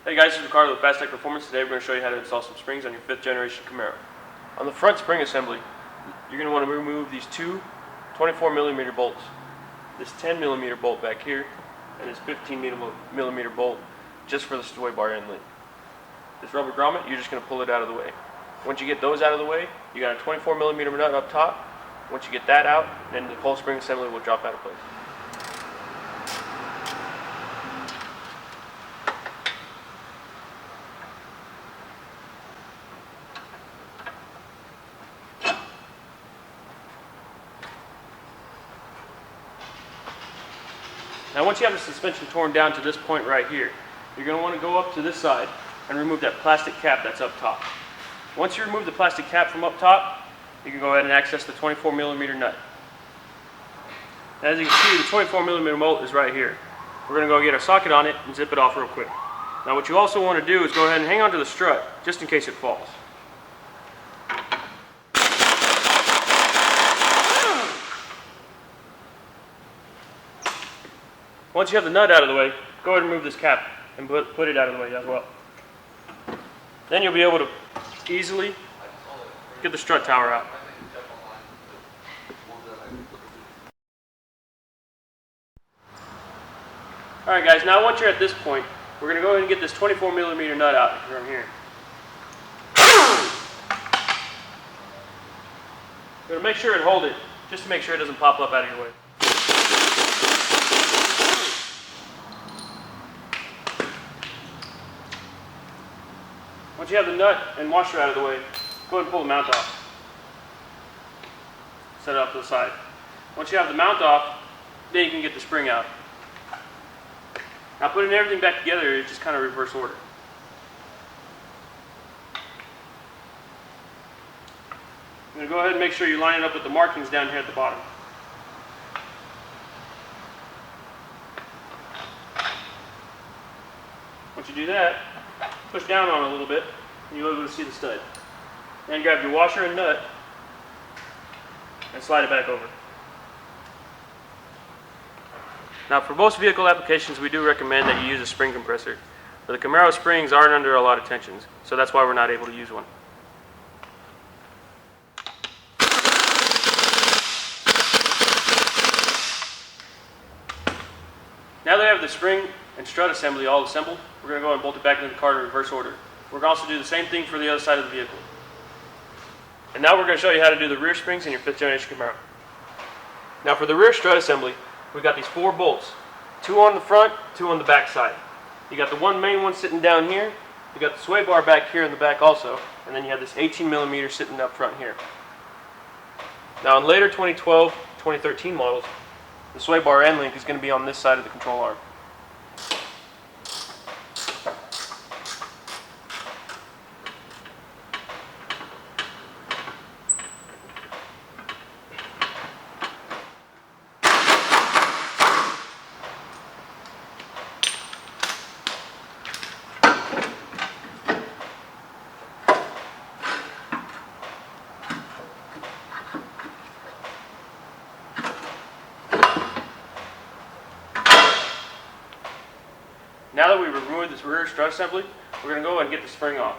Hey guys, this is Ricardo with Phastek Performance. Today we're going to show you how to install some springs on your 5th generation Camaro. On the front spring assembly, you're going to want to remove these two 24mm bolts. This 10mm bolt back here, and this 15mm bolt just for the sway bar inlet. This rubber grommet, you're just going to pull it out of the way. Once you get those out of the way, you got a 24mm nut up top. Once you get that out, then the whole spring assembly will drop out of place. Now once you have the suspension torn down to this point right here, you're going to want to go up to this side and remove that plastic cap that's up top. Once you remove the plastic cap from up top, you can go ahead and access the 24mm nut. Now, as you can see, the 24mm bolt is right here. We're going to go get our socket on it and zip it off real quick. Now what you also want to do is go ahead and hang on to the strut just in case it falls. Once you have the nut out of the way, go ahead and remove this cap and put it out of the way as well. Then you'll be able to easily get the strut tower out. Alright guys, now once you're at this point, we're going to go ahead and get this 24mm nut out from here. You're going to make sure and hold it, just to make sure it doesn't pop up out of your way. Once you have the nut and washer out of the way, go ahead and pull the mount off. Set it off to the side. Once you have the mount off, then you can get the spring out. Now putting everything back together is just kind of reverse order. I'm going to go ahead and make sure you line it up with the markings down here at the bottom. Once you do that, push down on it a little bit, and you'll be able to see the stud. Then grab your washer and nut, and slide it back over. Now for most vehicle applications, we do recommend that you use a spring compressor. But the Camaro springs aren't under a lot of tensions, so that's why we're not able to use one. Now that I have the spring and strut assembly all assembled, we're going to go and bolt it back into the car in reverse order. We're going to also do the same thing for the other side of the vehicle. And now we're going to show you how to do the rear springs in your 5th generation Camaro. Now for the rear strut assembly, we've got these 4 bolts. 2 on the front, 2 on the back side. You got the one main one sitting down here, you got the sway bar back here in the back also, and then you have this 18mm sitting up front here. Now in later 2012, 2013 models, the sway bar end link is going to be on this side of the control arm. Now that we've removed this rear strut assembly, we're going to go and get the spring off.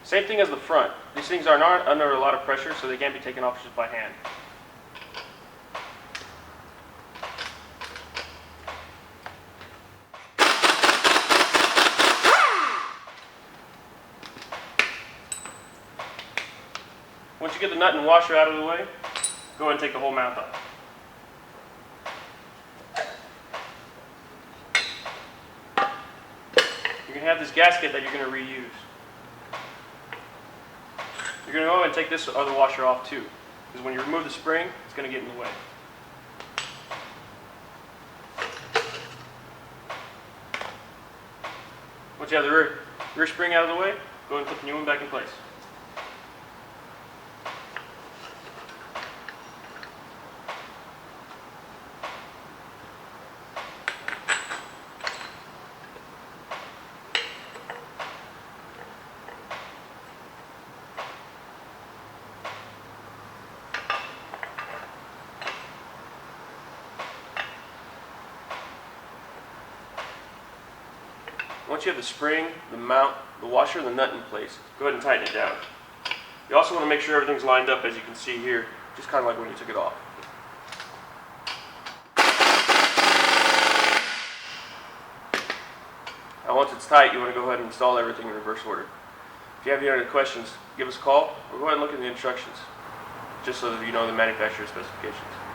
Same thing as the front. These things are not under a lot of pressure, so they can't be taken off just by hand. Once you get the nut and washer out of the way, go ahead and take the whole mount off. You're going to have this gasket that you're going to reuse. You're going to go ahead and take this other washer off too, because when you remove the spring, it's going to get in the way. Once you have the rear spring out of the way, go ahead and put the new one back in place. once you have the spring, the mount, the washer, and the nut in place, go ahead and tighten it down. You also want to make sure everything's lined up, as you can see here, just kind of like when you took it off. Now once it's tight, you want to go ahead and install everything in reverse order. If you have any other questions, give us a call or go ahead and look at the instructions, just so that you know the manufacturer's specifications.